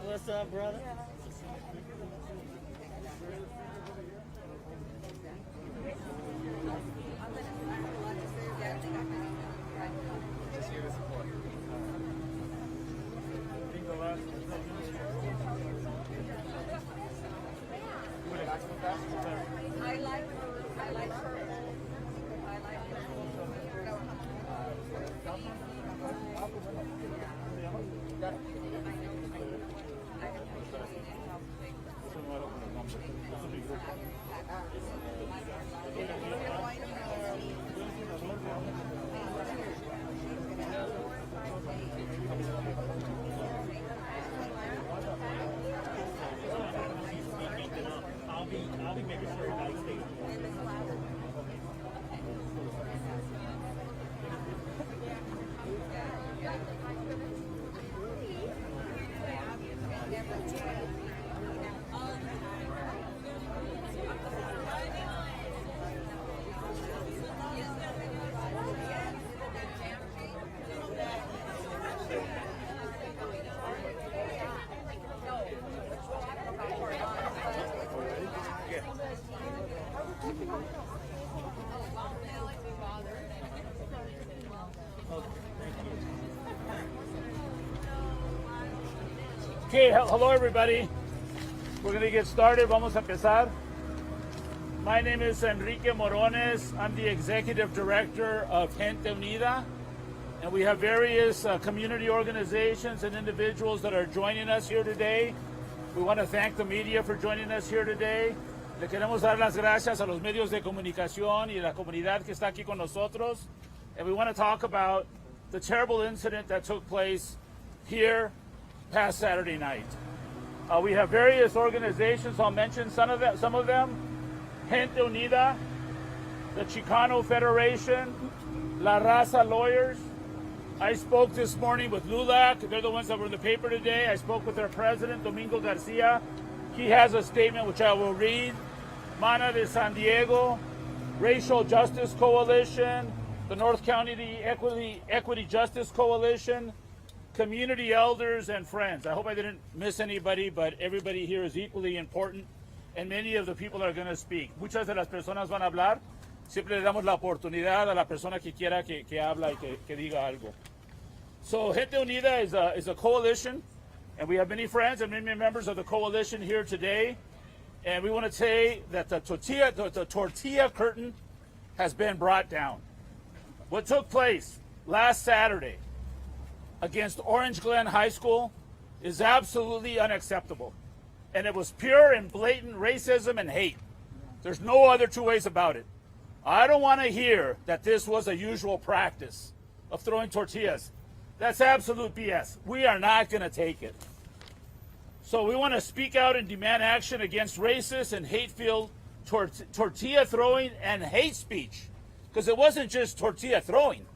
What's up, brother? I'll be making sure you guys stay. Okay, hello everybody. We're going to get started. Vamos a empezar. My name is Enrique Morones. I'm the Executive Director of Gente Unida. And we have various community organizations and individuals that are joining us here today. We want to thank the media for joining us here today. Le queremos dar las gracias a los medios de comunicación y la comunidad que está aquí con nosotros. And we want to talk about the terrible incident that took place here past Saturday night. We have various organizations. I'll mention some of them. Gente Unida, the Chicano Federation, La Raza Lawyers. I spoke this morning with LULAC. They're the ones that were in the paper today. I spoke with their president, Domingo Garcia. He has a statement which I will read. Mana de San Diego, Racial Justice Coalition, the North County Equity Justice Coalition, community elders and friends. I hope I didn't miss anybody, but everybody here is equally important, and many of the people are going to speak. Muchas de las personas van a hablar. Siempre le damos la oportunidad a la persona que quiera que habla y que diga algo. So Gente Unida is a coalition, and we have many friends and many members of the coalition here today. And we want to say that the tortilla curtain has been brought down. What took place last Saturday against Orange Glen High School is absolutely unacceptable. And it was pure and blatant racism and hate. There's no other two ways about it. I don't want to hear that this was a usual practice of throwing tortillas. That's absolute BS. We are not going to take it. So we want to speak out and demand action against racist and hate-filled tortilla throwing and hate speech. Because it wasn't just tortilla throwing.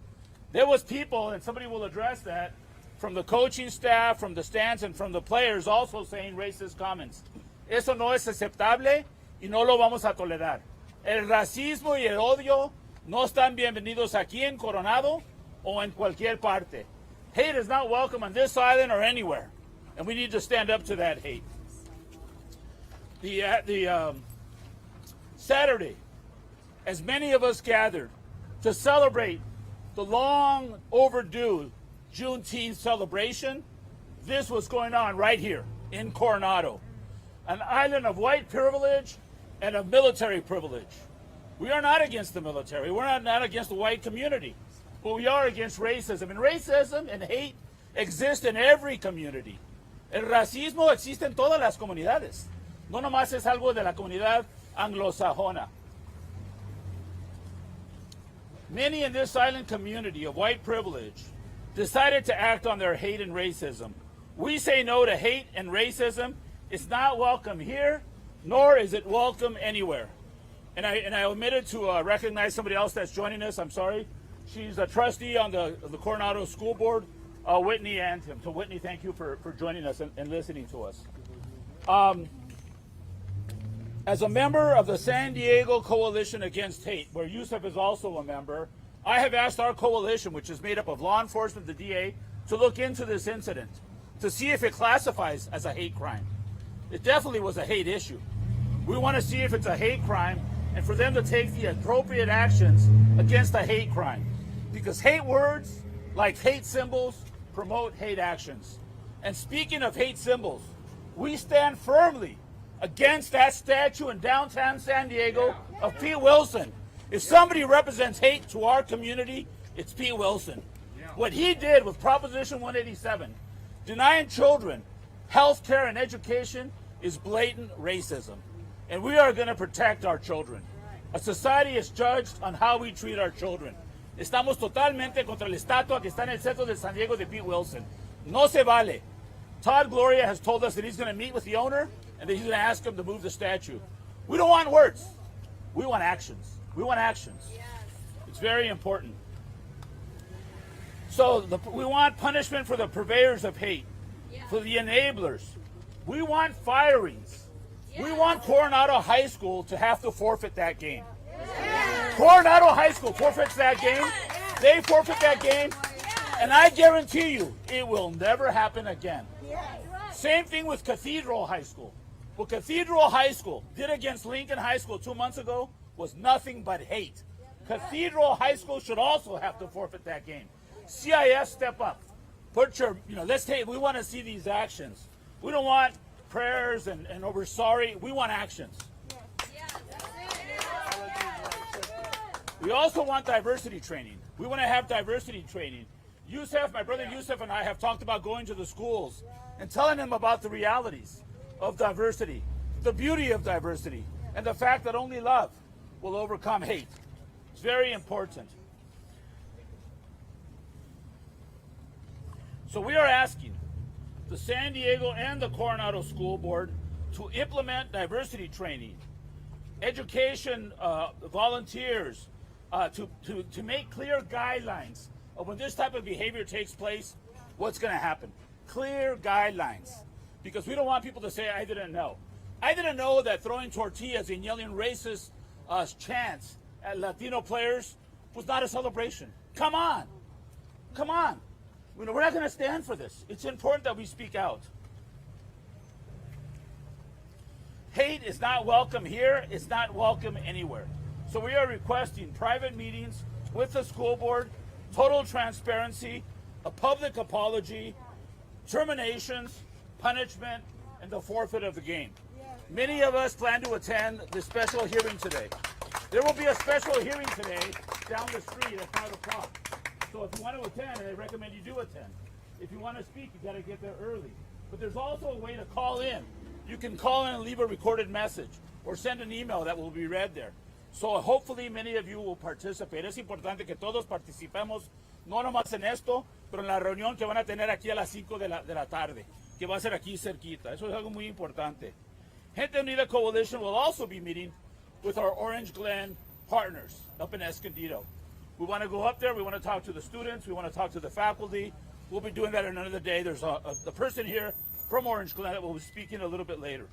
There was people, and somebody will address that, from the coaching staff, from the stands, and from the players also saying racist comments. Eso no es aceptable y no lo vamos a tolerar. El racismo y el odio no están bienvenidos aquí en Coronado o en cualquier parte. Hate is not welcome on this island or anywhere. And we need to stand up to that hate. as many of us gathered to celebrate the long overdue Juneteenth celebration, this was going on right here in Coronado, an island of white privilege and of military privilege. We are not against the military. We're not against the white community, but we are against racism. And racism and hate exist in every community. El racismo existe en todas las comunidades. No nomás es algo de la comunidad anglosajona. Many in this island community of white privilege decided to act on their hate and racism. We say no to hate and racism. It's not welcome here, nor is it welcome anywhere. And I omitted to recognize somebody else that's joining us. I'm sorry. She's a trustee on the Coronado School Board, Whitney Anthem. So Whitney, thank you for joining us and listening to us. As a member of the San Diego Coalition Against Hate, where Yusuf is also a member, I have asked our coalition, which is made up of law enforcement, the DA, to look into this incident, to see if it classifies as a hate crime. It definitely was a hate issue. We want to see if it's a hate crime and for them to take the appropriate actions against a hate crime. Because hate words, like hate symbols, promote hate actions. And speaking of hate symbols, we stand firmly against that statue in downtown San Diego of Pete Wilson. If somebody represents hate to our community, it's Pete Wilson. What he did with Proposition 187, denying children health care and education, is blatant racism. And we are going to protect our children. A society is judged on how we treat our children. Estamos totalmente contra la estatua que está en el centro de San Diego de Pete Wilson. No se vale. Todd Gloria has told us that he's going to meet with the owner and that he's going to ask him to move the statue. We don't want words. We want actions. We want actions. Yes. It's very important. So we want punishment for the purveyors of hate, for the enablers. We want firings. We want Coronado High School to have to forfeit that game. Coronado High School forfeits that game. They forfeit that game. And I guarantee you, it will never happen again. Same thing with Cathedral High School. What Cathedral High School did against Lincoln High School 2 months ago was nothing but hate. Cathedral High School should also have to forfeit that game. CIS, step up. Put your, we want to see these actions. We don't want prayers and we're sorry. We want actions. We also want diversity training. We want to have diversity training. Yusuf, my brother Yusuf, and I have talked about going to the schools and telling them about the realities of diversity, the beauty of diversity, and the fact that only love will overcome hate. It's very important. So we are asking the San Diego and the Coronado School Board to implement diversity training, education volunteers, to make clear guidelines of when this type of behavior takes place, what's going to happen. Clear guidelines. Because we don't want people to say, I didn't know. I didn't know that throwing tortillas and yelling racist chants at Latino players was not a celebration. Come on. Come on. We're not going to stand for this. It's important that we speak out. Hate is not welcome here. It's not welcome anywhere. So we are requesting private meetings with the school board, total transparency, a public apology, terminations, punishment, and the forfeit of the game. Many of us plan to attend this special hearing today. There will be a special hearing today down the street at 5 o'clock. So if you want to attend, and I recommend you do attend. If you want to speak, you got to get there early. But there's also a way to call in. You can call in and leave a recorded message or send an email that will be read there. So hopefully many of you will participate. Es importante que todos participemos, no nomás en esto, pero en la reunión que van a tener aquí a las 5 de la tarde, que va a ser aquí cerquita. Eso es algo muy importante. Gente Unida Coalition will also be meeting with our Orange Glen partners up in Escondido. We want to go up there. We want to talk to the students. We want to talk to the faculty. We'll be doing that another day. There's a person here from Orange Glen that will be speaking a little bit later.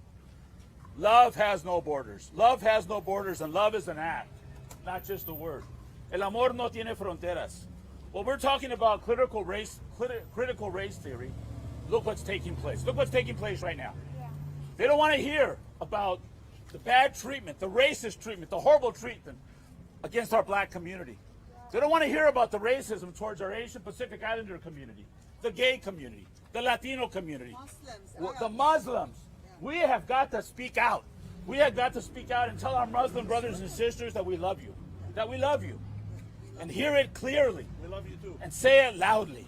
Love has no borders. Love has no borders, and love is an act, not just a word. El amor no tiene fronteras. Well, we're talking about critical race theory. Look what's taking place. Look what's taking place right now. They don't want to hear about the bad treatment, the racist treatment, the horrible treatment against our black community. They don't want to hear about the racism towards our Asian Pacific Islander community, the gay community, the Latino community, the Muslims. We have got to speak out. We have got to speak out and tell our Muslim brothers and sisters that we love you. That we love you. And hear it clearly. We love you too. And say it loudly.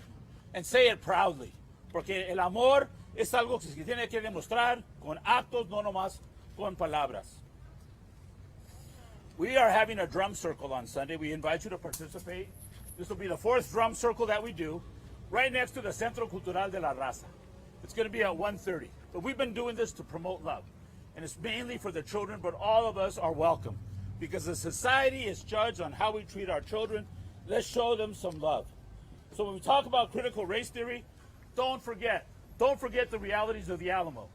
And say it proudly. Porque el amor es algo que se tiene que demostrar con actos, no nomás con palabras. We are having a drum circle on Sunday. We invite you to participate. This will be the 4th drum circle that we do, right next to the Centro Cultural de la Raza. It's going to be at 1:30. But we've been doing this to promote love. And it's mainly for the children, but all of us are welcome. Because the society is judged on how we treat our children. Let's show them some love. So when we talk about critical race theory, don't forget the realities of the Alamo.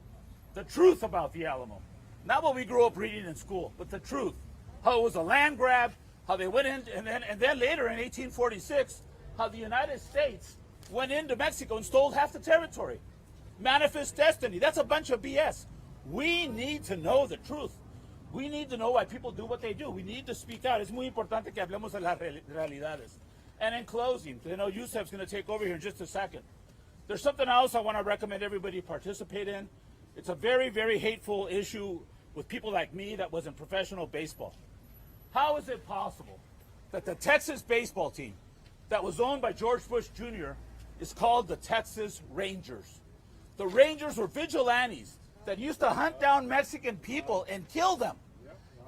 The truth about the Alamo. Not what we grew up reading in school, but the truth. How it was a land grab, how they went in, and then later in 1846, how the United States went into Mexico and stole half the territory. Manifest destiny. That's a bunch of BS. We need to know the truth. We need to know why people do what they do. We need to speak out. Es muy importante que hablemos de las realidades. And in closing, Yusef's going to take over here in just a second. There's something else I want to recommend everybody participate in. It's a very, very hateful issue with people like me that was in professional baseball. How is it possible that the Texas baseball team that was owned by George Bush Jr. is called the Texas Rangers? The Rangers were vigilantes that used to hunt down Mexican people and kill them.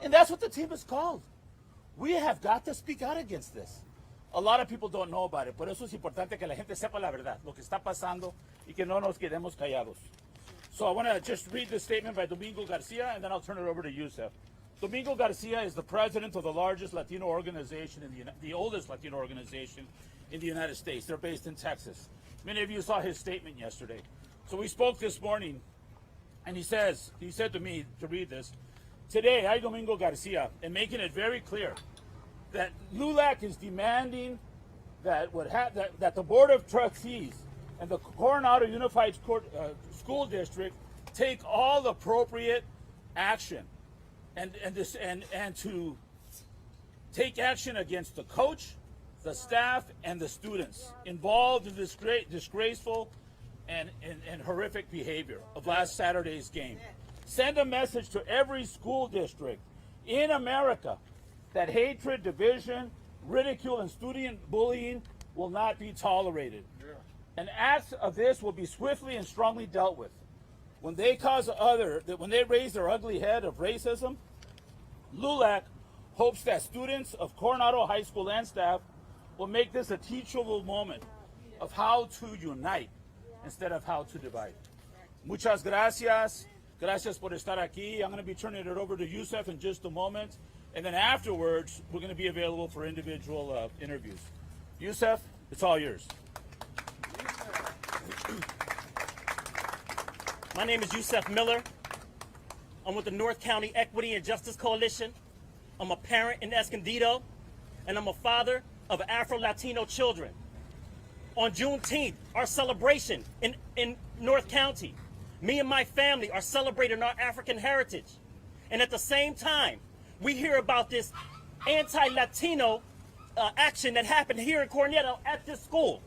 And that's what the team is called. We have got to speak out against this. A lot of people don't know about it. Por eso es importante que la gente sepa la verdad, lo que está pasando, y que no nos quedemos callados. So I want to just read this statement by Domingo Garcia, and then I'll turn it over to Yusef. Domingo Garcia is the president of the largest Latino organization, the oldest Latino organization in the United States. They're based in Texas. Many of you saw his statement yesterday. So we spoke this morning, and he said to me to read this. Today, I, Domingo Garcia, am making it very clear that LULAC is demanding that that the Board of Trustees and the Coronado Unified School District take all appropriate action and to take action against the coach, the staff, and the students involved in this disgraceful and horrific behavior of last Saturday's game. Send a message to every school district in America that hatred, division, ridicule, and student bullying will not be tolerated. And acts of this will be swiftly and strongly dealt with. When they when they raise their ugly head of racism, LULAC hopes that students of Coronado High School and staff will make this a teachable moment of how to unite instead of how to divide. Muchas gracias. Gracias por estar aquí. I'm going to be turning it over to Yusef in just a moment. And then afterwards, we're going to be available for individual interviews. Yusef, it's all yours. My name is Yusef Miller. I'm with the North County Equity and Justice Coalition. I'm a parent in Escondido, and I'm a father of Afro-Latino children. On Juneteenth, our celebration in North County, me and my family are celebrating our African heritage. And at the same time, we hear about this anti-Latino action that happened here in Coronado at this school.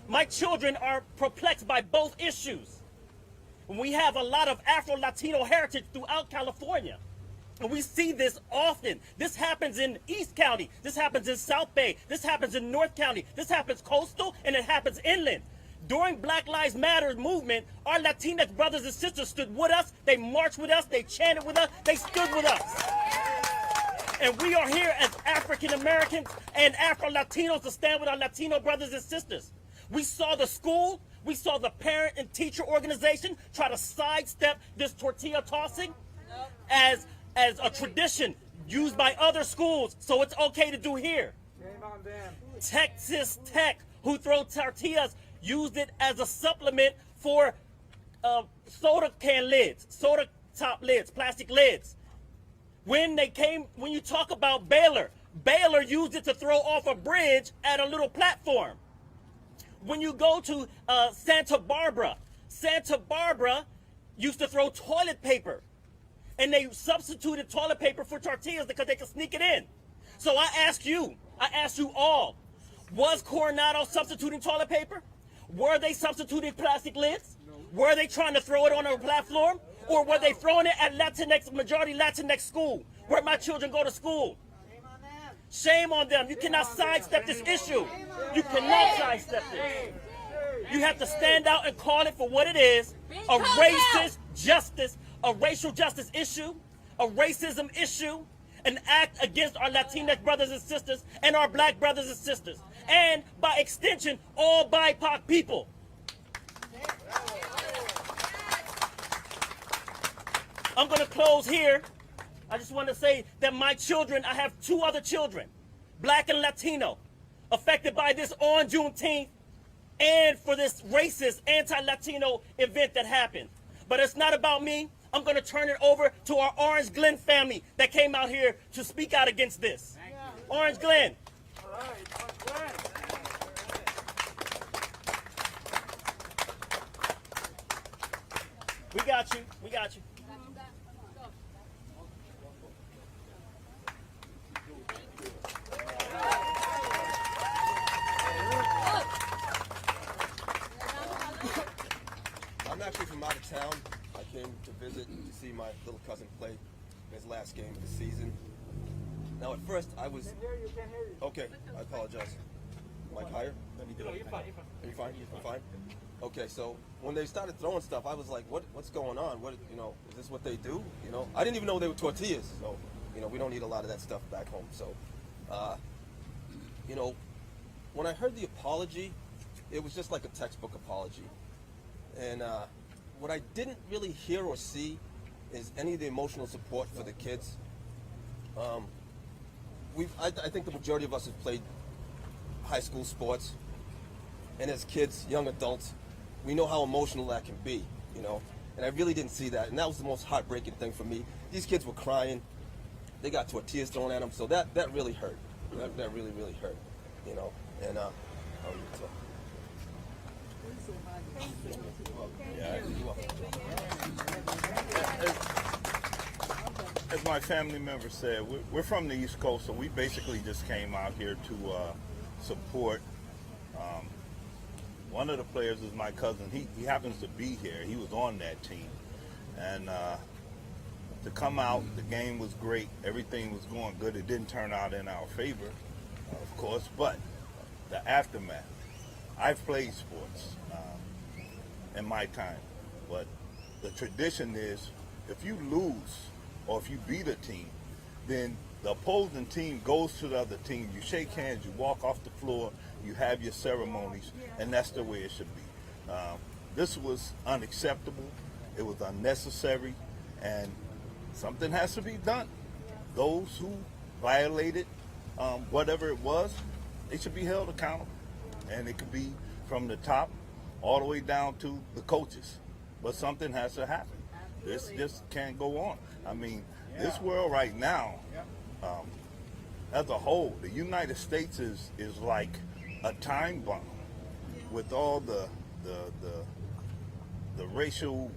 My children are perplexed by both issues. And we have a lot of Afro-Latino heritage throughout California. And we see this often. This happens in East County. This happens in South Bay. This happens in North County. This happens coastal, and it happens inland. During Black Lives Matter movement, our Latinx brothers and sisters stood with us. They marched with us. They chanted with us. They stood with us. And we are here as African Americans and Afro-Latinos to stand with our Latino brothers and sisters. We saw the school, we saw the parent and teacher organization try to sidestep this tortilla tossing as a tradition used by other schools, so it's okay to do here. Shame on them. Texas Tech, who throw tortillas, used it as a supplement for soda can lids, soda top lids, plastic lids. When you talk about Baylor used it to throw off a bridge at a little platform. When you go to Santa Barbara used to throw toilet paper. And they substituted toilet paper for tortillas because they could sneak it in. So I ask you all, was Coronado substituting toilet paper? Were they substituting plastic lids? Were they trying to throw it on a platform? Or were they throwing it at majority Latinx school, where my children go to school? Shame on them. You cannot sidestep this issue. You cannot sidestep this. You have to stand out and call it for what it is, a racist justice, a racial justice issue, a racism issue, an act against our Latinx brothers and sisters and our black brothers and sisters, and by extension, all BIPOC people. I'm going to close here. I just want to say that my children, I have 2 other children, black and Latino, affected by this on Juneteenth and for this racist anti-Latino event that happened. But it's not about me. I'm going to turn it over to our Orange Glen family that came out here to speak out against this. Orange Glen. All right, Orange Glen. We got you. We got you. I'm actually from out of town. I came to visit to see my little cousin play his last game of the season. Now, at first, I was... You can't hear you. Okay, I apologize. Mic higher? No, you're fine. Are you fine? I'm fine? Okay, so when they started throwing stuff, I was like, what's going on? What, is this what they do? I didn't even know they were tortillas. So, we don't eat a lot of that stuff back home. So, when I heard the apology, it was just like a textbook apology. And what I didn't really hear or see is any of the emotional support for the kids. I think the majority of us have played high school sports, and as kids, young adults, we know how emotional that can be, and I really didn't see that, and that was the most heartbreaking thing for me. These kids were crying, they got tortillas thrown at them, so that really hurt. That really, really hurt, and I'll leave it to them. As my family member said, we're from the East Coast, so we basically just came out here to support. One of the players is my cousin. He happens to be here. He was on that team. And to come out, the game was great. Everything was going good. It didn't turn out in our favor, of course, but the aftermath. I've played sports in my time, but the tradition is if you lose or if you beat a team, then the opposing team goes to the other team, you shake hands, you walk off the floor, you have your ceremonies, and that's the way it should be. This was unacceptable, it was unnecessary, and something has to be done. Those who violated whatever it was, they should be held accountable. And it could be from the top all the way down to the coaches. But something has to happen. This just can't go on. I mean, this world right now, as a whole, the United States is like a time bomb with all the racial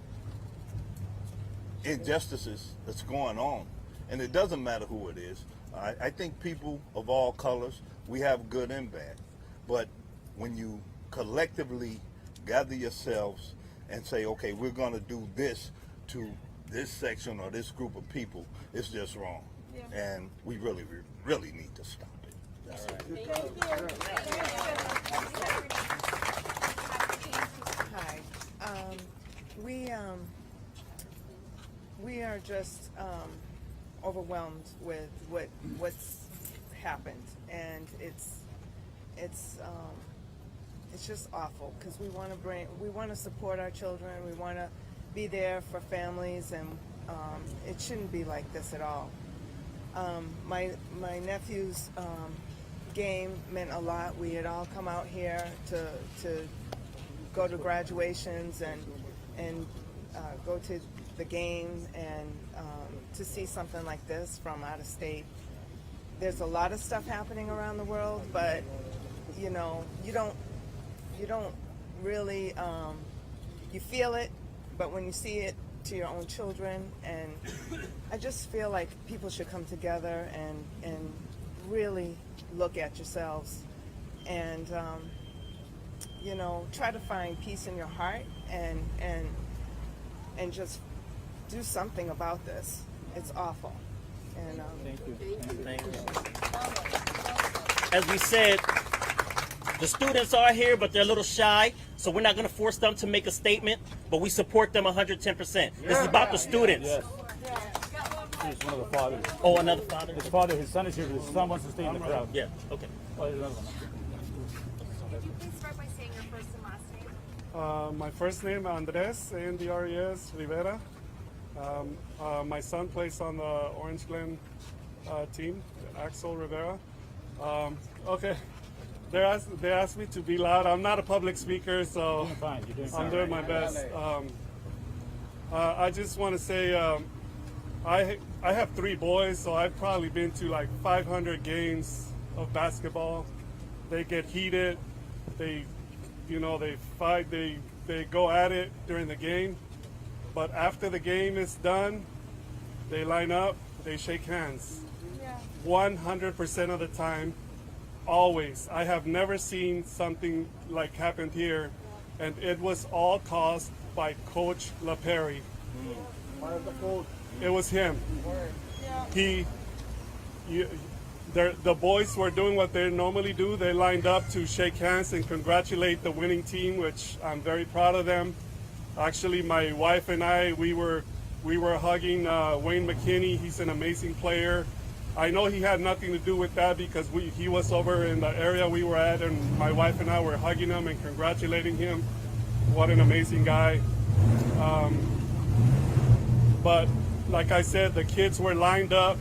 injustices that's going on. And it doesn't matter who it is. I think people of all colors, we have good and bad. But when you collectively gather yourselves and say, okay, we're going to do this to this section or this group of people, it's just wrong. Yeah. And we really need to stop it. That's it. Hi. We are just overwhelmed with what's happened, and it's just awful because we want to support our children, we want to be there for families, and it shouldn't be like this at all. My nephew's game meant a lot. We had all come out here to go to graduations and go to the game, and to see something like this from out of state. There's a lot of stuff happening around the world, but you don't really, you feel it, but when you see it to your own children, and I just feel like people should come together and really look at yourselves and you know, try to find peace in your heart and just do something about this. It's awful. And Thank you. As we said, the students are here, but they're a little shy, so we're not going to force them to make a statement, but we support them 110%. This is about the students. Yes. He's one of the fathers. Oh, another father? His father, his son is here, but his son wants to stay in the crowd. Yeah, okay. Oh, there's another one. Could you please start by saying your first and last name? My first name, Andres, A-N-D-R-E-S, Rivera. My son plays on the Orange Glen team, Axel Rivera. Okay, they asked me to be loud. I'm not a public speaker, so Fine, you're doing I'm fine. doing my best. I just want to say I have 3 boys, so I've probably been to like 500 games of basketball. They get heated. They fight. They go at it during the game. But after the game is done, they line up. They shake hands. 100% of the time, always. I have never seen something like happened here, and it was all caused by Coach LaPerry. It was him. The boys were doing what they normally do. They lined up to shake hands and congratulate the winning team, which I'm very proud of them. Actually, my wife and I, we were hugging Wayne McKinney. He's an amazing player. I know he had nothing to do with that because he was over in the area we were at, and my wife and I were hugging him and congratulating him. What an amazing guy. But like I said, the kids were lined up,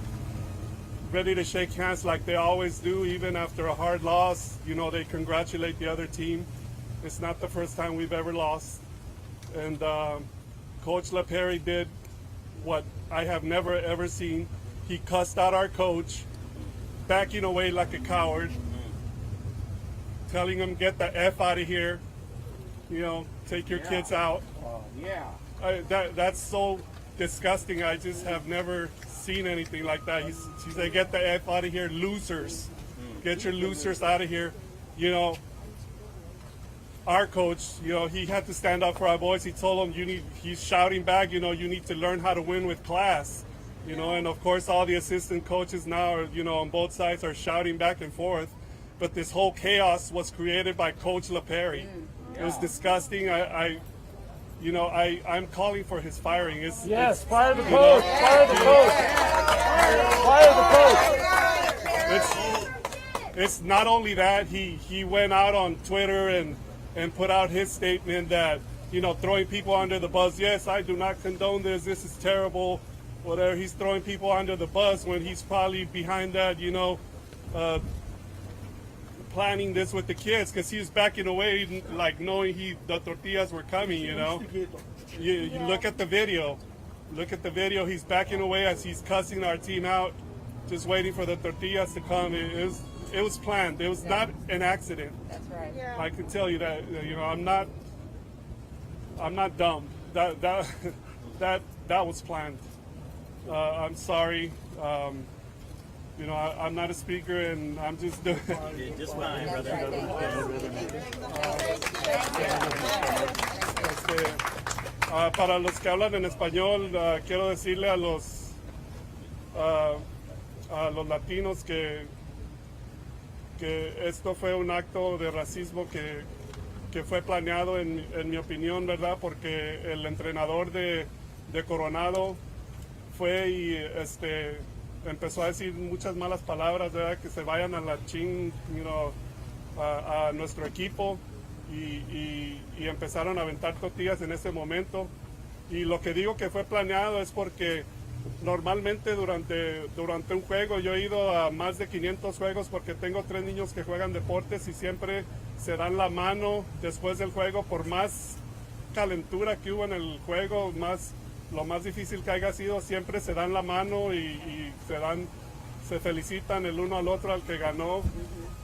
ready to shake hands like they always do, even after a hard loss. You know, they congratulate the other team. It's not the first time we've ever lost. And Coach LaPerry did what I have never ever seen. He cussed out our coach, backing away like a coward, telling him, get the F out of here, you know, take your kids out. That's so disgusting. I just have never seen anything like that. He said, get the F out of here, losers. Get your losers out of here. You know, our coach, you know, he had to stand up for our boys. He told them, he's shouting back, you know, you need to learn how to win with class. You know, and of course all the assistant coaches now, are, you know, on both sides are shouting back and forth. But this whole chaos was created by Coach LaPerry. It was disgusting. I'm calling for his firing. Yes, fire the coach! Fire the coach! Fire the coach! It's not only that, he went out on Twitter and put out his statement that, you know, throwing people under the bus. Yes, I do not condone this. This is terrible. Whatever, he's throwing people under the bus when he's probably behind that, you know, planning this with the kids, because he was backing away, like knowing the tortillas were coming, you know. You look at the video. Look at the video. He's backing away as he's cussing our team out, just waiting for the tortillas to come. It was planned. It was not an accident. That's right. Yeah. I can tell you that. You know, I'm not dumb. That was planned. I'm sorry. You know, I'm not a speaker, and I'm just doing. You're just fine, brother. Para los que hablan en español, quiero decirle a los latinos que esto fue un acto de racismo que fue planeado, en mi opinión, ¿verdad? Porque el entrenador de Coronado fue y empezó a decir muchas malas palabras, ¿verdad? Que se vayan a la ching, you know, a nuestro equipo, y empezaron a aventar tortillas en ese momento. Y lo que digo que fue planeado es porque normalmente durante un juego, yo he ido a más de 500 juegos porque tengo 3 niños que juegan deportes, y siempre se dan la mano después del juego. Por más calentura que hubo en el juego, lo más difícil que haya sido, siempre se dan la mano y se felicitan el uno al otro al que ganó.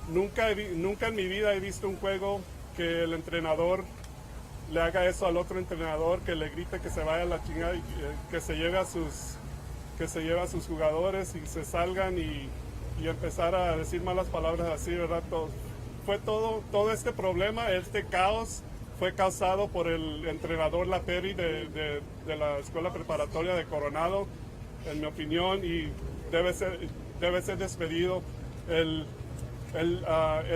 Nunca en mi vida he visto un juego que el entrenador le haga eso al otro entrenador, que le grite que se vaya a la chingada, y que se lleve a sus jugadores y se salgan y empezar a decir malas palabras así, ¿verdad? Todo este problema, este caos, fue causado por el entrenador Laperi de la Escuela Preparatoria de Coronado, en mi opinión, y debe ser despedido. El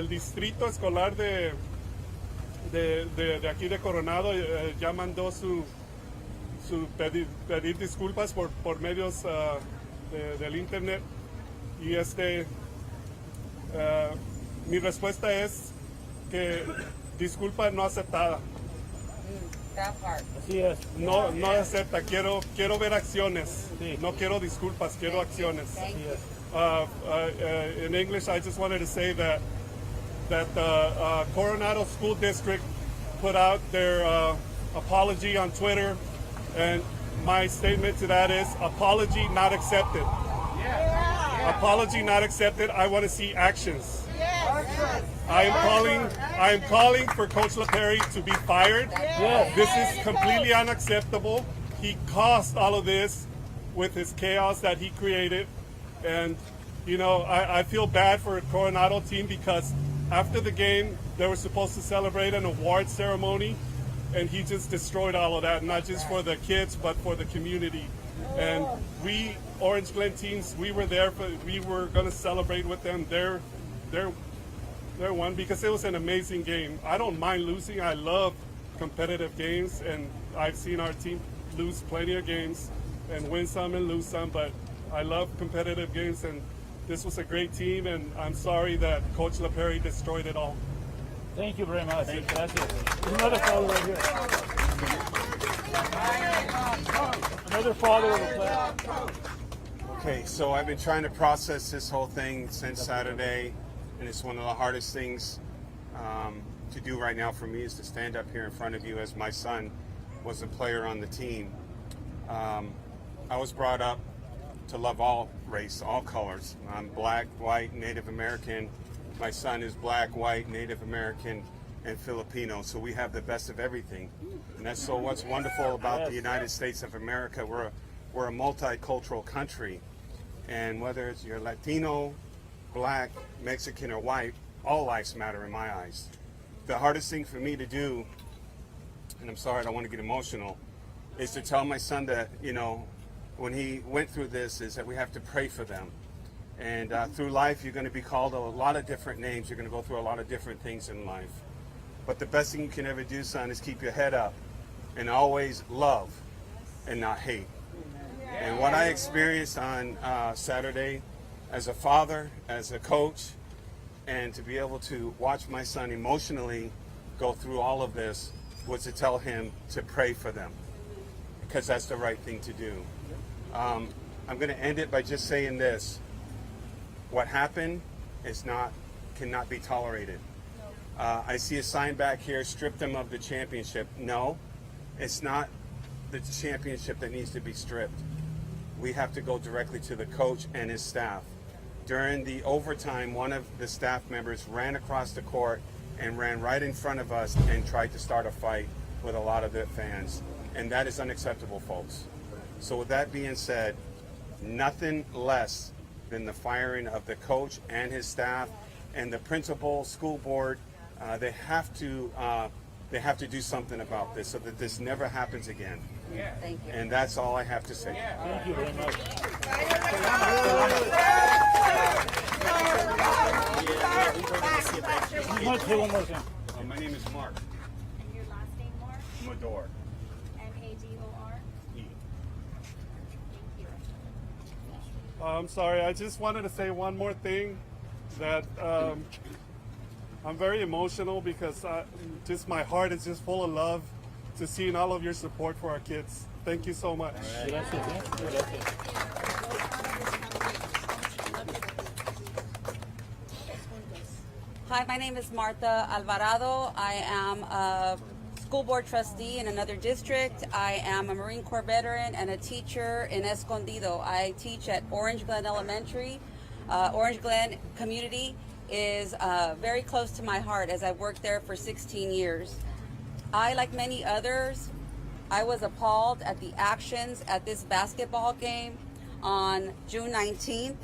distrito escolar de aquí de Coronado ya mandó su pedir disculpas por medios del internet, y mi respuesta es que disculpa no aceptada. Así es. No acepta, quiero ver acciones. Sí. No quiero disculpas, quiero acciones. Así es. In English, I just wanted to say that the Coronado School District put out their apology on Twitter, and my statement to that is apology not accepted. Apology not accepted. I want to see actions. I am calling for Coach Laperi to be fired. Yes. This is completely unacceptable. He caused all of this with his chaos that he created. And, you know, I feel bad for the Coronado team, because after the game, they were supposed to celebrate an award ceremony, and he just destroyed all of that, not just for the kids, but for the community. And we, Orange Glen teams, we were there, we were going to celebrate with them. They're one, because it was an amazing game. I don't mind losing. I love competitive games, and I've seen our team lose plenty of games and win some and lose some, but I love competitive games, and this was a great team, and I'm sorry that Coach Laperi destroyed it all. Thank you very much. Gracias. There's another father right here. Another father of the player. Okay, so I've been trying to process this whole thing since Saturday, and it's one of the hardest things to do right now for me, is to stand up here in front of you, as my son was a player on the team. I was brought up to love all race, all colors. I'm black, white, Native American. My son is black, white, Native American, and Filipino, so we have the best of everything. And that's so what's wonderful about the United States of America. We're a multicultural country, and whether it's you're Latino, black, Mexican, or white, all lives matter in my eyes. The hardest thing for me to do, and I'm sorry, I don't want to get emotional, is to tell my son that, you know, when he went through this, is that we have to pray for them. And through life, you're going to be called a lot of different names. You're going to go through a lot of different things in life. But the best thing you can ever do, son, is keep your head up and always love and not hate. And what I experienced on Saturday as a father, as a coach, and to be able to watch my son emotionally go through all of this, was to tell him to pray for them, because that's the right thing to do. I'm going to end it by just saying this. What happened cannot be tolerated. I see a sign back here, strip them of the championship. No, it's not the championship that needs to be stripped. We have to go directly to the coach and his staff. During the overtime, one of the staff members ran across the court and ran right in front of us and tried to start a fight with a lot of the fans. And that is unacceptable, folks. So with that being said, nothing less than the firing of the coach and his staff, and the principal, school board. They have to do something about this so that this never happens again. Thank you. And that's all I have to say. Thank you very much. One more thing. My name is Mark And your last name, Mark? Mador. M-A-D-O-R? Thank you. I'm sorry, I just wanted to say one more thing, that I'm very emotional, because just my heart is just full of love to seeing all of your support for our kids. Thank you so much. Hi, my name is Martha Alvarado. I am a school board trustee in another district. I am a Marine Corps veteran and a teacher in Escondido. I teach at Orange Glen Elementary. Orange Glen community is very close to my heart, as I've worked there for 16 years. I, like many others, I was appalled at the actions at this basketball game on June 19th.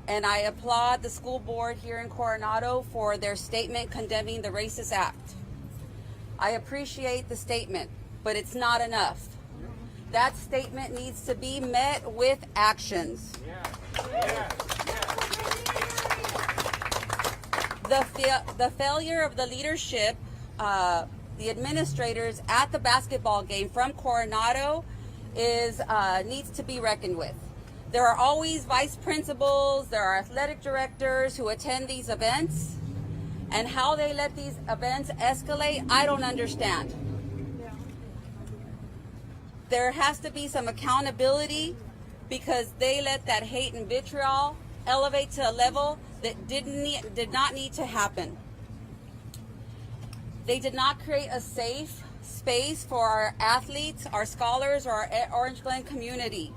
and I applaud the school board here in Coronado for their statement condemning the racist act. I appreciate the statement, but it's not enough. That statement needs to be met with actions. The failure of the leadership, the administrators at the basketball game from Coronado needs to be reckoned with. There are always vice principals, there are athletic directors who attend these events, and how they let these events escalate, I don't understand. There has to be some accountability because they let that hate and vitriol elevate to a level that did not need to happen. They did not create a safe space for our athletes, our scholars, or our Orange Glen community.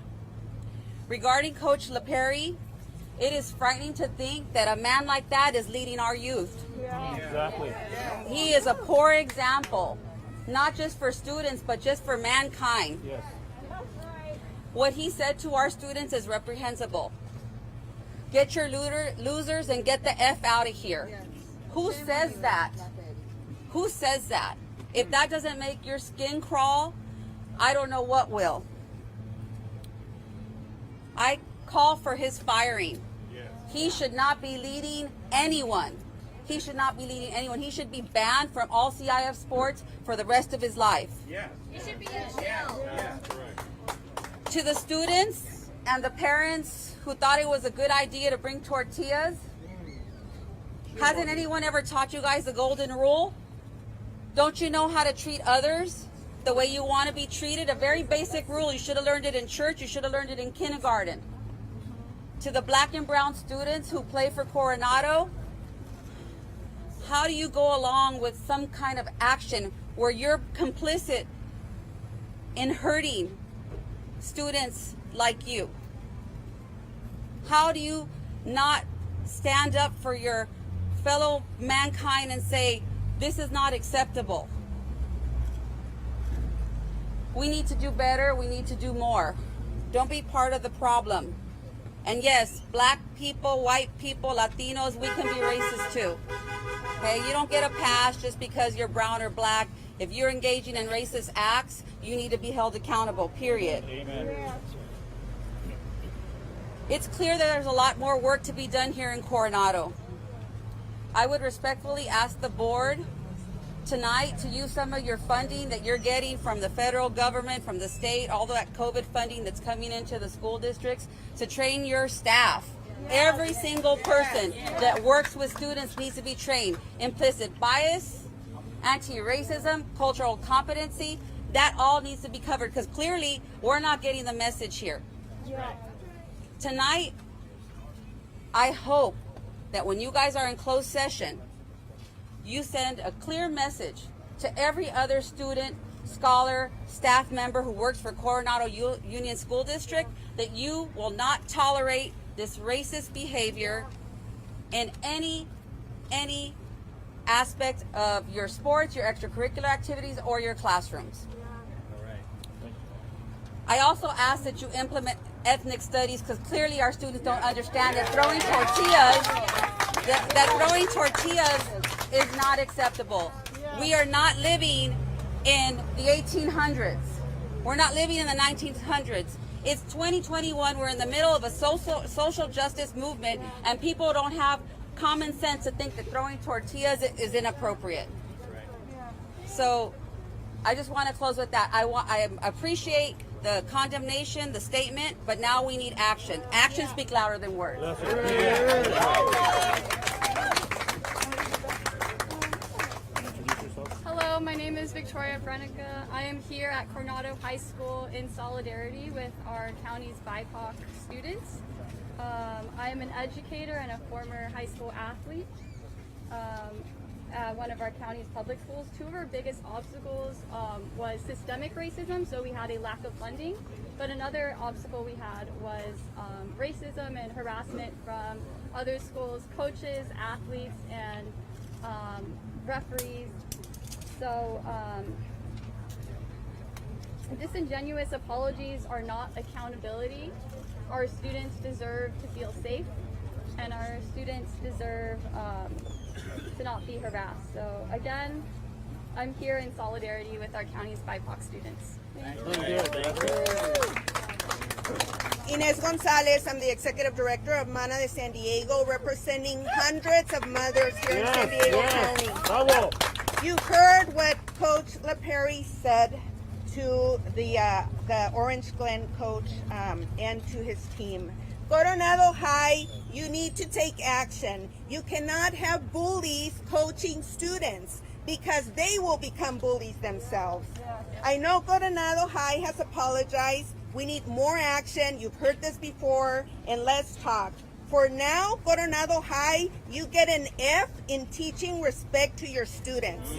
Regarding Coach LaPerry, it is frightening to think that a man like that is leading our youth. Exactly. He is a poor example, not just for students, but just for mankind. Yes. What he said to our students is reprehensible. Get your losers and get the F out of here. Who says that? Who says that? If that doesn't make your skin crawl, I don't know what will. I call for his firing. He should not be leading anyone. He should not be leading anyone. He should be banned from all CIF sports for the rest of his life. He should be in jail. To the students and the parents who thought it was a good idea to bring tortillas, hasn't anyone ever taught you guys the golden rule? Don't you know how to treat others the way you want to be treated? A very basic rule. You should have learned it in church. You should have learned it in kindergarten. To the black and brown students who play for Coronado, how do you go along with some kind of action where you're complicit in hurting students like you? How do you not stand up for your fellow mankind and say, this is not acceptable? We need to do better. We need to do more. Don't be part of the problem. And yes, black people, white people, Latinos, we can be racist too. Okay, you don't get a pass just because you're brown or black. If you're engaging in racist acts, you need to be held accountable, period. Amen. It's clear that there's a lot more work to be done here in Coronado. I would respectfully ask the board tonight to use some of your funding that you're getting from the federal government, from the state, all that COVID funding that's coming into the school districts to train your staff. Every single person that works with students needs to be trained. Implicit bias, anti-racism, cultural competency, that all needs to be covered because clearly we're not getting the message here. Tonight, I hope that when you guys are in closed session, you send a clear message to every other student, scholar, staff member who works for Coronado Union School District that you will not tolerate this racist behavior in any aspect of your sports, your extracurricular activities, or your classrooms. I also ask that you implement ethnic studies because clearly our students don't understand that throwing tortillas is not acceptable. We are not living in the 1800s. We're not living in the 1900s. It's 2021. We're in the middle of a social justice movement, and people don't have common sense to think that throwing tortillas is inappropriate. So I just want to close with that. I appreciate the condemnation, the statement, but now we need action. Actions speak louder than words. Hello, my name is Victoria Brenica. I am here at Coronado High School in solidarity with our county's BIPOC students. I am an educator and a former high school athlete at one of our county's public schools. Two of our biggest obstacles was systemic racism, so we had a lack of funding. But another obstacle we had was racism and harassment from other schools, coaches, athletes, and referees. So disingenuous apologies are not accountability. Our students deserve to feel safe. and our students deserve to not be harassed. So again, I'm here in solidarity with our county's BIPOC students. Inez Gonzalez, I'm the Executive Director of MANA de San Diego, representing hundreds of mothers here in San Diego County. Bravo. You've heard what Coach LaPerry said to the Orange Glen coach and to his team. Coronado High, you need to take action. You cannot have bullies coaching students because they will become bullies themselves. I know Coronado High has apologized. We need more action. You've heard this before, and let's talk. For now, Coronado High, you get an F in teaching respect to your students.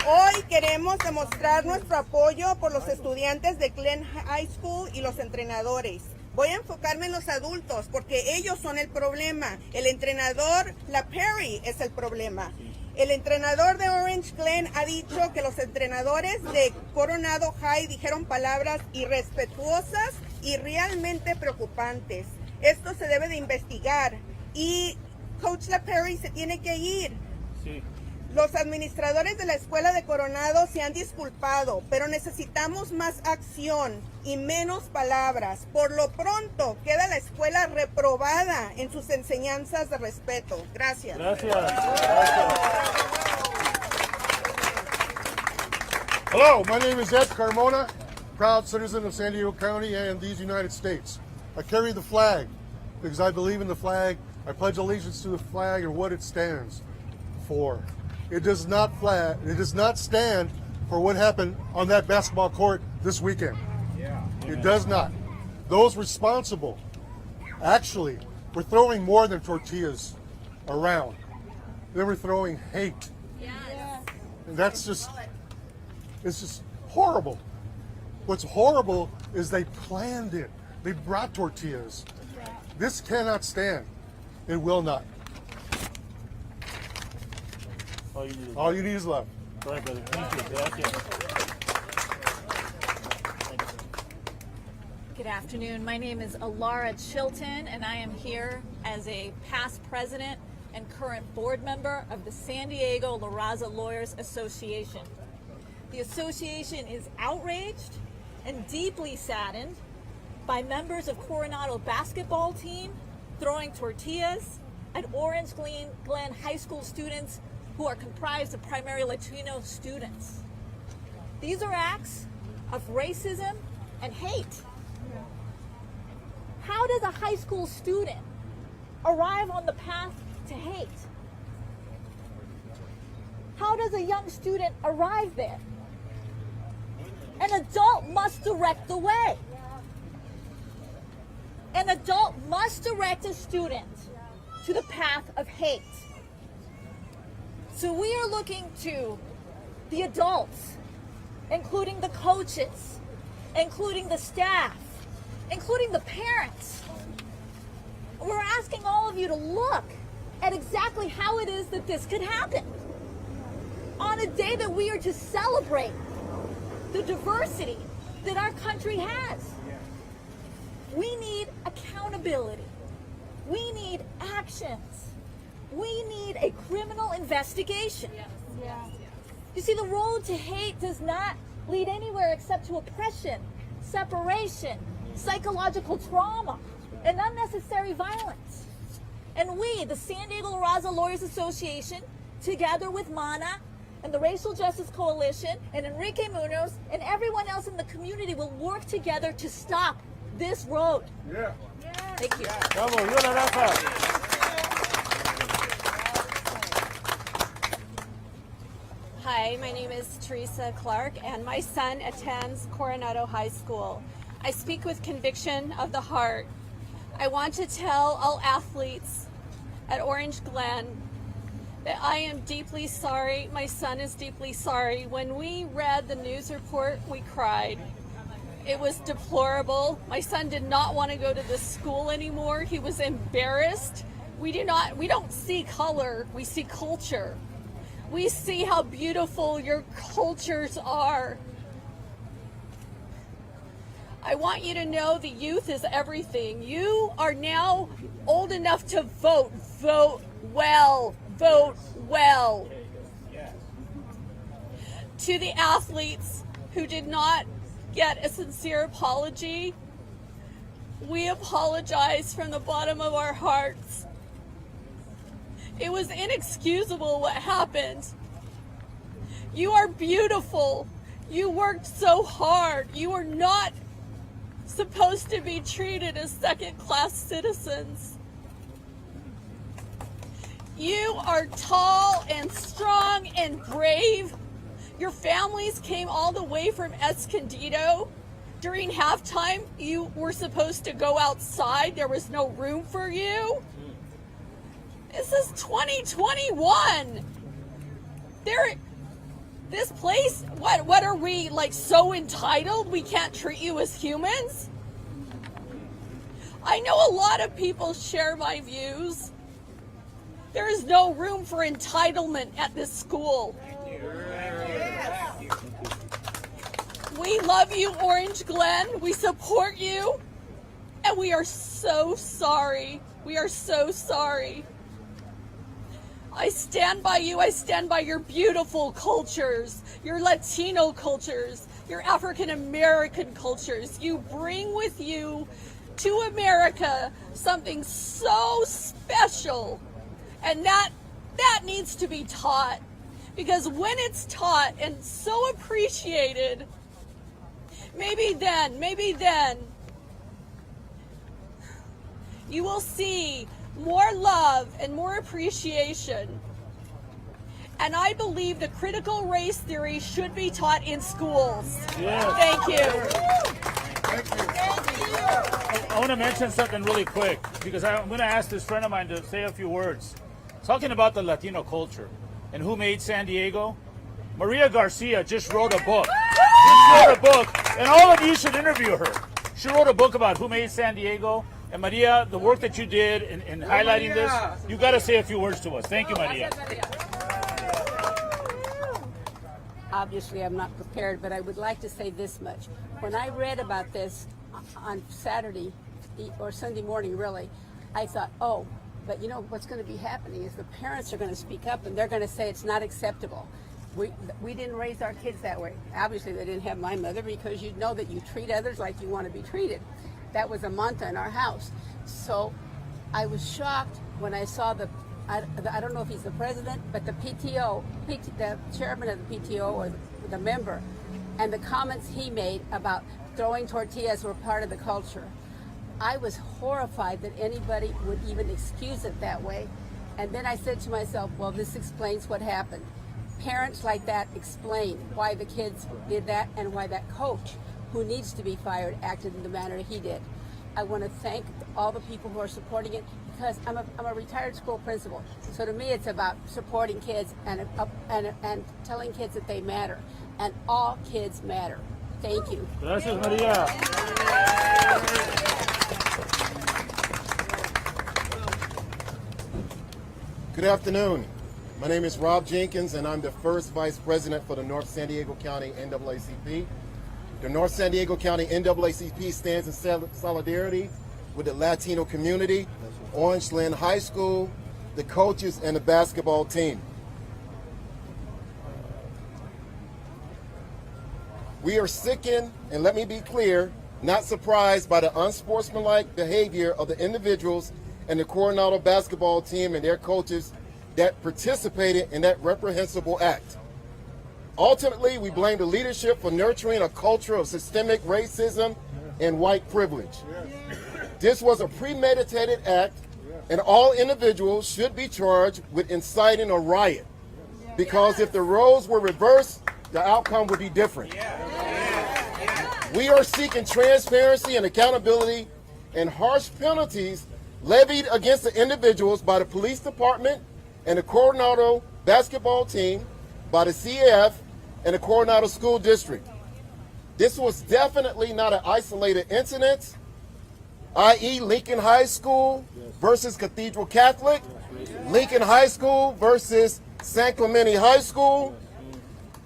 Hoy queremos demostrar nuestro apoyo por los estudiantes de Glen High School y los entrenadores. Voy a enfocarme en los adultos porque ellos son el problema. El entrenador LaPerry es el problema. El entrenador de Orange Glen ha dicho que los entrenadores de Coronado High dijeron palabras irrespetuosas y realmente preocupantes. Esto se debe de investigar y Coach LaPerry se tiene que ir. Sí. Los administradores de la escuela de Coronado se han disculpado, pero necesitamos más acción y menos palabras. Por lo pronto, queda la escuela reprobada en sus enseñanzas de respeto. Gracias. Gracias. Hello, my name is Ed Carmona, proud citizen of San Diego County and these United States. I carry the flag because I believe in the flag. I pledge allegiance to the flag and what it stands for. It does not stand for what happened on that basketball court this weekend. It does not. Those responsible actually were throwing more than tortillas around. They were throwing hate. And that's just, it's just horrible. What's horrible is they planned it. They brought tortillas. This cannot stand. It will not. All you need is love. Go ahead, brother. Thank you. Gracias. Good afternoon. My name is Alara Chilton, and I am here as a past president and current board member of the San Diego La Raza Lawyers Association. The association is outraged and deeply saddened by members of Coronado basketball team throwing tortillas at Orange Glen High School students who are comprised of primarily Latino students. These are acts of racism and hate. How does a high school student arrive on the path to hate? How does a young student arrive there? An adult must direct the way. An adult must direct a student to the path of hate. So we are looking to the adults, including the coaches, including the staff, including the parents. We're asking all of you to look at exactly how it is that this could happen. On a day that we are just celebrating the diversity that our country has. We need accountability. We need actions. We need a criminal investigation. You see, the road to hate does not lead anywhere except to oppression, separation, psychological trauma, and unnecessary violence. And we, the San Diego La Raza Lawyers Association, together with MANA and the Racial Justice Coalition and Enrique Munoz and everyone else in the community will work together to stop this road. Thank you. Hi, my name is Teresa Clark, and my son attends Coronado High School. I speak with conviction of the heart. I want to tell all athletes at Orange Glen that I am deeply sorry. My son is deeply sorry. When we read the news report, we cried. It was deplorable. My son did not want to go to this school anymore. He was embarrassed. We don't see color, we see culture. We see how beautiful your cultures are. I want you to know the youth is everything. You are now old enough to vote. Vote well. Vote well. To the athletes who did not get a sincere apology, we apologize from the bottom of our hearts. It was inexcusable what happened. You are beautiful. You worked so hard. You are not supposed to be treated as second-class citizens. You are tall and strong and brave. Your families came all the way from Escondido. During halftime, you were supposed to go outside. There was no room for you. This is 2021. This place, what are we, like, so entitled we can't treat you as humans? I know a lot of people share my views. There is no room for entitlement at this school. We love you, Orange Glen. We support you. And we are so sorry. We are so sorry. I stand by you. I stand by your beautiful cultures, your Latino cultures, your African American cultures. You bring with you to America something so special. And that needs to be taught. Because when it's taught and so appreciated, maybe then you will see more love and more appreciation. And I believe the critical race theory should be taught in schools. Yes. Thank you. I want to mention something really quick, because I'm going to ask this friend of mine to say a few words. Talking about the Latino culture and who made San Diego, Maria Garcia just wrote a book. And all of you should interview her. She wrote a book about who made San Diego. And Maria, the work that you did in highlighting this, you got to say a few words to us. Thank you, Maria. Obviously, I'm not prepared, but I would like to say this much. When I read about this on Saturday, or Sunday morning, really, I thought, oh, but you know what's going to be happening is the parents are going to speak up and they're going to say it's not acceptable. We didn't raise our kids that way. Obviously, they didn't have my mother, because you know that you treat others like you want to be treated. That was a mantra in our house. So I was shocked when I saw I don't know if he's the president, but the PTO, the chairman of the PTO, or the member, and the comments he made about throwing tortillas were part of the culture. I was horrified that anybody would even excuse it that way. And then I said to myself, well, this explains what happened. Parents like that explain why the kids did that and why that coach, who needs to be fired, acted in the manner he did. I want to thank all the people who are supporting it, because I'm a retired school principal. So to me, it's about supporting kids and telling kids that they matter. And all kids matter. Thank you. Gracias, Maria. Good afternoon. My name is Rob Jenkins, and I'm the first vice president for the North San Diego County NAACP. The North San Diego County NAACP stands in solidarity with the Latino community, Orange Glen High School, the coaches, and the basketball team. We are sickened, and let me be clear, not surprised by the unsportsmanlike behavior of the individuals and the Coronado basketball team and their coaches that participated in that reprehensible act. Ultimately, we blame the leadership for nurturing a culture of systemic racism and white privilege. This was a premeditated act, and all individuals should be charged with inciting a riot, because if the roles were reversed, the outcome would be different. We are seeking transparency and accountability and harsh penalties levied against the individuals by the police department and the Coronado basketball team, by the CAF, and the Coronado School District. This was definitely not an isolated incident, i.e. Lincoln High School versus Cathedral Catholic, Lincoln High School versus San Clemente High School.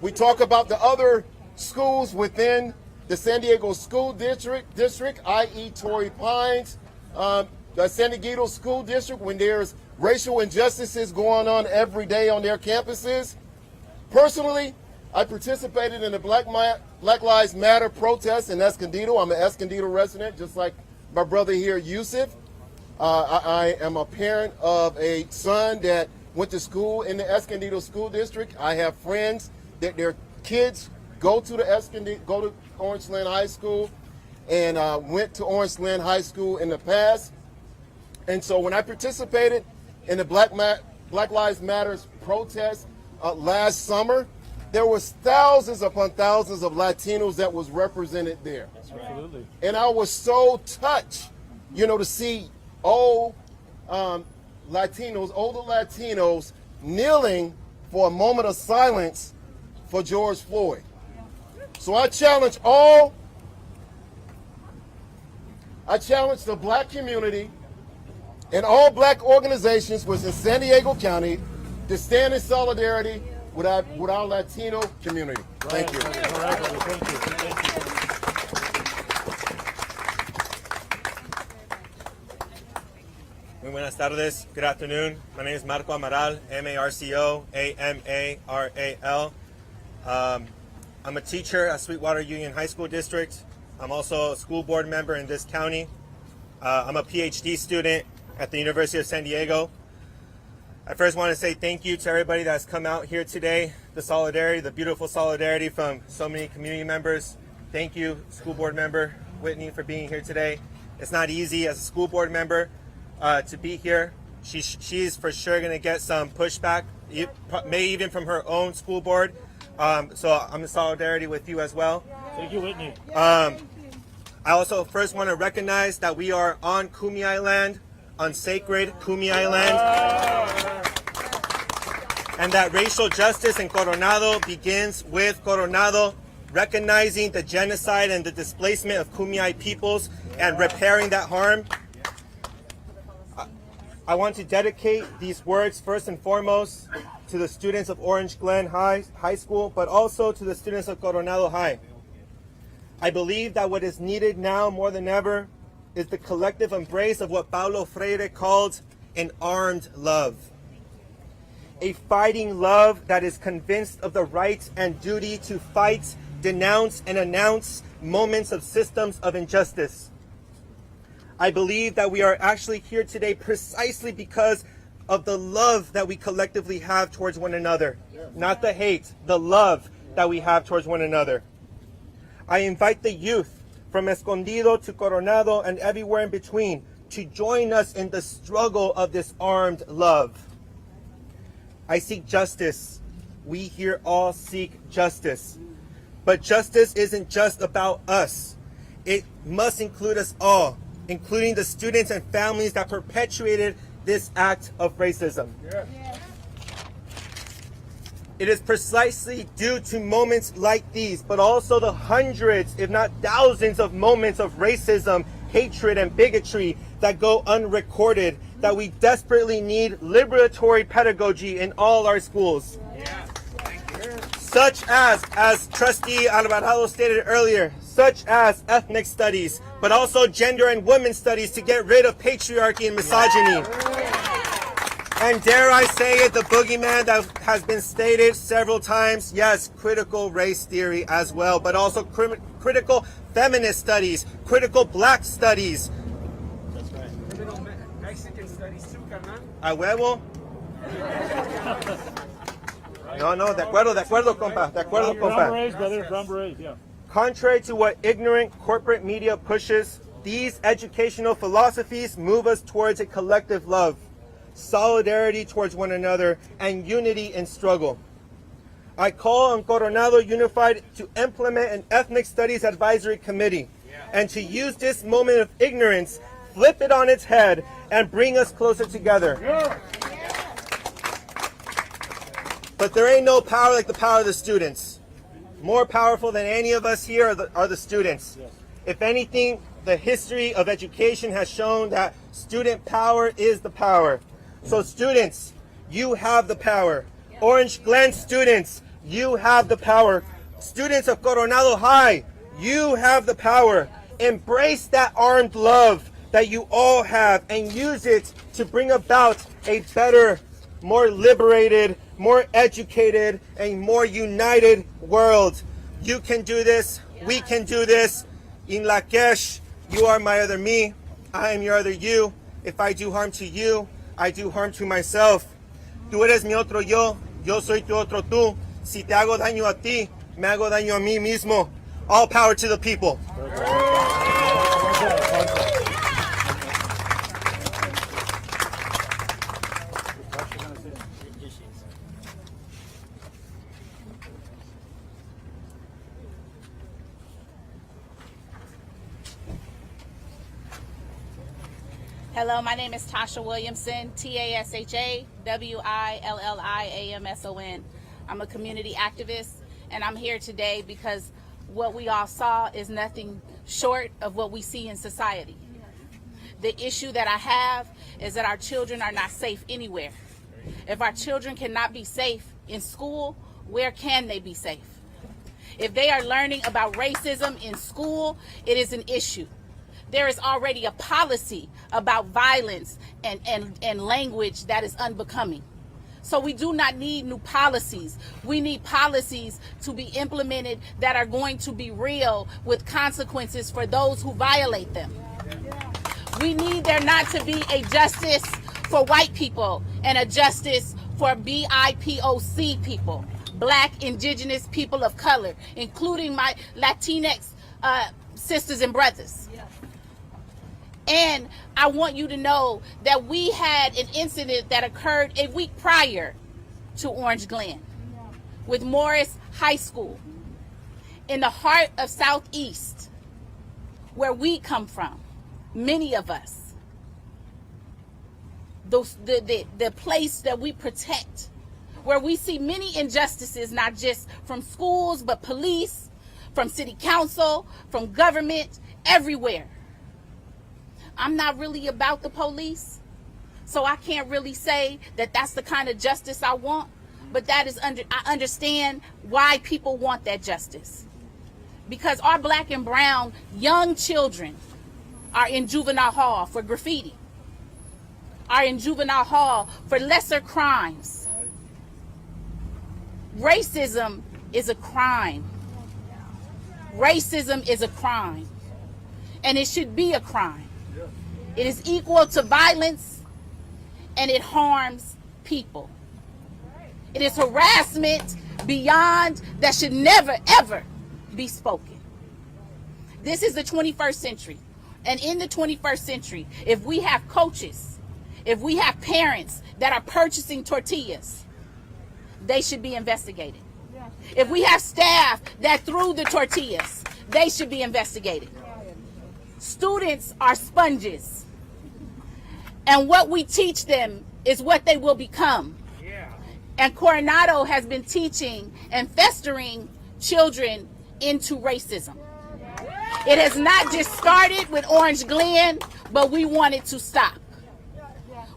We talk about the other schools within the San Diego School District, i.e. Torrey Pines, the San Diego School District, when there's racial injustices going on every day on their campuses. Personally, I participated in the Black Lives Matter protest in Escondido. I'm an Escondido resident, just like my brother here, Yusuf. I am a parent of a son that went to school in the Escondido School District. I have friends that their kids go to Orange Glen High School and went to Orange Glen High School in the past. And so when I participated in the Black Lives Matter protest last summer, there was thousands upon thousands of Latinos that was represented there. Absolutely. And I was so touched, to see older Latinos kneeling for a moment of silence for George Floyd. So I challenge the black community and all black organizations within San Diego County to stand in solidarity with our Latino community. Thank you. Muy buenas tardes. Good afternoon. My name is Marco Amaral, M-A-R-C-O-A-M-A-R-A-L. I'm a teacher at Sweetwater Union High School District. I'm also a school board member in this county. I'm a PhD student at the University of San Diego. I first want to say thank you to everybody that's come out here today. The solidarity, the beautiful solidarity from so many community members. Thank you, school board member Whitney, for being here today. It's not easy as a school board member to be here. She's for sure going to get some pushback, maybe even from her own school board. So I'm in solidarity with you as well. Thank you, Whitney. I also first want to recognize that we are on Kumeyaay land, on sacred Kumeyaay land, and that racial justice in Coronado begins with Coronado recognizing the genocide and the displacement of Kumeyaay peoples and repairing that harm. I want to dedicate these words first and foremost to the students of Orange Glen High School, but also to the students of Coronado High. I believe that what is needed now more than ever is the collective embrace of what Paulo Freire called an armed love. A fighting love that is convinced of the right and duty to fight, denounce, and announce moments of systems of injustice. I believe that we are actually here today precisely because of the love that we collectively have towards one another. Not the hate, the love that we have towards one another. I invite the youth from Escondido to Coronado and everywhere in between to join us in the struggle of this armed love. I seek justice. We here all seek justice. But justice isn't just about us. It must include us all, including the students and families that perpetuated this act of racism. Yeah. It is precisely due to moments like these, but also the hundreds, if not thousands of moments of racism, hatred, and bigotry that go unrecorded, that we desperately need liberatory pedagogy in all our schools. Yeah. Such as Trustee Alvarado stated earlier, such as ethnic studies, but also gender and women's studies to get rid of patriarchy and misogyny. And dare I say it, the boogeyman that has been stated several times, yes, critical race theory as well, but also critical feminist studies, critical black studies. That's right. Mexican studies too, carnal. A huevo. No, de acuerdo, compa, de acuerdo, compa. Drum raise, brother, drum raise, yeah. Contrary to what ignorant corporate media pushes, these educational philosophies move us towards a collective love, solidarity towards one another, and unity in struggle. I call on Coronado Unified to implement an ethnic studies advisory committee and to use this moment of ignorance, flip it on its head, and bring us closer together. But there ain't no power like the power of the students. More powerful than any of us here are the students. Yes. If anything, the history of education has shown that student power is the power. So students, you have the power. Orange Glen students, you have the power. Students of Coronado High, You have the power. Embrace that armed love that you all have and use it to bring about a better, more liberated, more educated, and more united world. You can do this. We can do this. In Lakesh, you are my other me. I am your other you. If I do harm to you, I do harm to myself. Tú eres mi otro yo. Yo soy tu otro tú. Si te hago daño a ti, me hago daño a mí mismo. All power to the people. Hello, my name is Tasha Williamson, Tasha Williamson. I'm a community activist, and I'm here today because what we all saw is nothing short of what we see in society. The issue that I have is that our children are not safe anywhere. If our children cannot be safe in school, where can they be safe? If they are learning about racism in school, it is an issue. There is already a policy about violence and language that is unbecoming. So we do not need new policies. We need policies to be implemented that are going to be real with consequences for those who violate them. We need there not to be a justice for white people and a justice for BIPOC people, Black, Indigenous, people of color, including my Latinx sisters and brothers. And I want you to know that we had an incident that occurred a week prior to Orange Glen with Morris High School in the heart of Southeast, where we come from, many of us. The place that we protect, where we see many injustices, not just from schools, but police, from city council, from government, everywhere. I'm not really about the police, so I can't really say that that's the kind of justice I want, but that is I understand why people want that justice. Because our Black and brown young children are in juvenile hall for graffiti, are in juvenile hall for lesser crimes. Racism is a crime. Racism is a crime, and it should be a crime. It is equal to violence, and it harms people. It is harassment beyond that should never, ever be spoken. This is the 21st century. And in the 21st century, if we have coaches, if we have parents that are purchasing tortillas, they should be investigated. If we have staff that threw the tortillas, they should be investigated. Students are sponges. And what we teach them is what they will become. And Coronado has been teaching and festering children into racism. It has not just started with Orange Glen, but we want it to stop.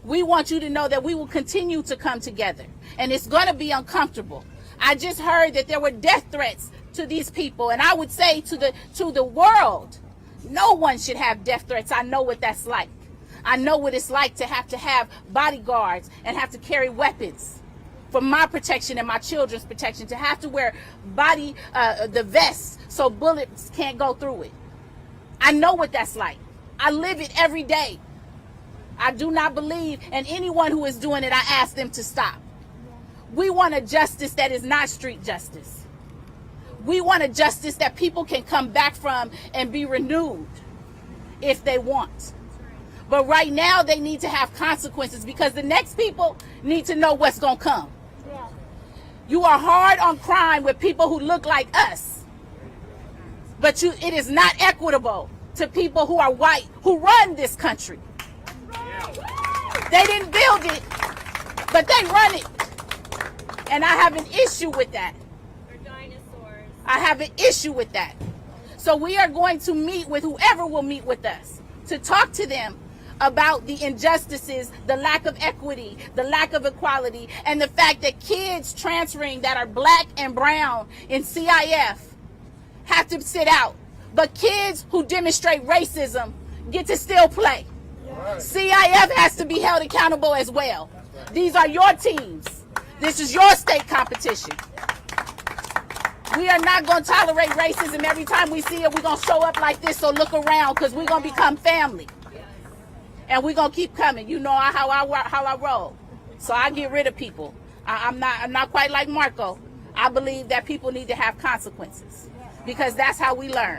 We want you to know that we will continue to come together, and it's going to be uncomfortable. I just heard that there were death threats to these people, and I would say to the world, no one should have death threats. I know what that's like. I know what it's like to have bodyguards and have to carry weapons for my protection and my children's protection, to have to wear the vest so bullets can't go through it. I know what that's like. I live it every day. I do not believe, and anyone who is doing it, I ask them to stop. We want a justice that is not street justice. We want a justice that people can come back from and be renewed if they want. But right now, they need to have consequences, because the next people need to know what's going to come. You are hard on crime with people who look like us. But it is not equitable to people who are white, who run this country. They didn't build it, but they run it. And I have an issue with that. I have an issue with that. So we are going to meet with whoever will meet with us to talk to them about the injustices, the lack of equity, the lack of equality, and the fact that kids transferring that are Black and brown in CIF have to sit out but kids who demonstrate racism get to still play. CIF has to be held accountable as well. These are your teams. This is your state competition. We are not going to tolerate racism. Every time we see it, we're going to show up like this, so look around, because we're going to become family. And we're going to keep coming. You know how I roll. So I get rid of people. I'm not quite like Marco. I believe that people need to have consequences, because that's how we learn.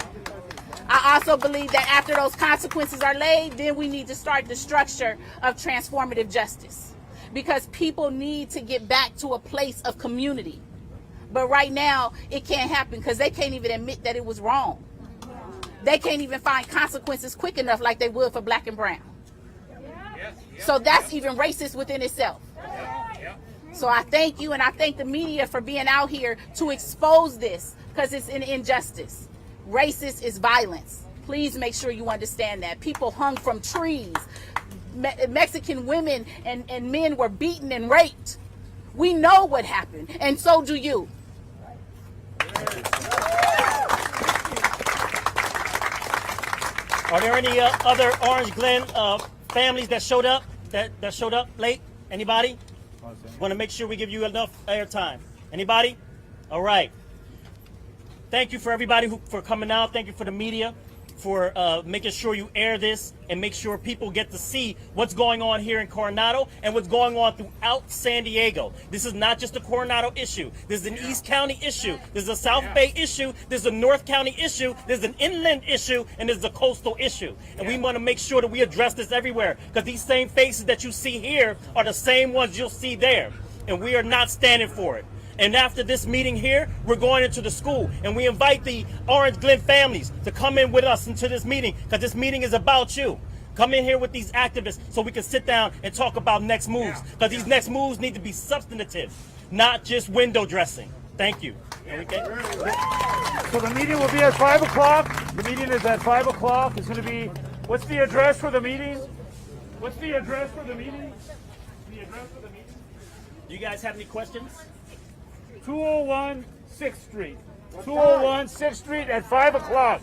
I also believe that after those consequences are laid, then we need to start the structure of transformative justice, because people need to get back to a place of community. But right now, it can't happen because they can't even admit that it was wrong. They can't even find consequences quick enough like they would for black and brown. So that's even racist within itself. So I thank you, and I thank the media for being out here to expose this, because it's an injustice. Racist is violence. Please make sure you understand that. People hung from trees. Mexican women and men were beaten and raped. We know what happened, and so do you. Are there any other Orange Glen families that showed up that showed up late? Anybody? Want to make sure we give you enough airtime. Anybody? All right. Thank you for everybody for coming out. Thank you for the media for making sure you air this and make sure people get to see what's going on here in Coronado and what's going on throughout San Diego. This is not just a Coronado issue. This is an East County issue. This is a South Bay issue. This is a North County issue. This is an inland issue, and this is a coastal issue. And we want to make sure that we address this everywhere, because these same faces that you see here are the same ones you'll see there. And we are not standing for it. And after this meeting here, we're going into the school, and we invite the Orange Glen families to come in with us into this meeting, because this meeting is about you. Come in here with these activists so we can sit down and talk about next moves, because these next moves need to be substantive, not just window dressing. Thank you. So the meeting will be at 5 o'clock. The meeting is at 5 o'clock. It's going to be, what's the address for the meeting? What's the address for the meeting? The address for the meeting? Do you guys have any questions? 201 6th Street. 201 6th Street at 5 o'clock.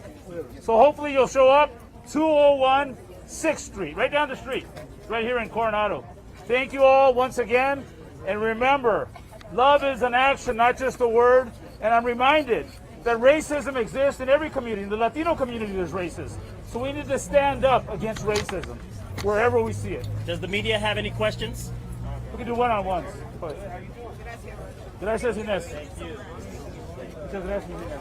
So hopefully you'll show up. 201 6th Street, right down the street, right here in Coronado. Thank you all once again. And remember, love is an action, not just a word. And I'm reminded that racism exists in every community. In the Latino community, there's racism. So we need to stand up against racism wherever we see it. Does the media have any questions? We can do one-on-ones. Gracias, Inés. Muchas gracias, Inés.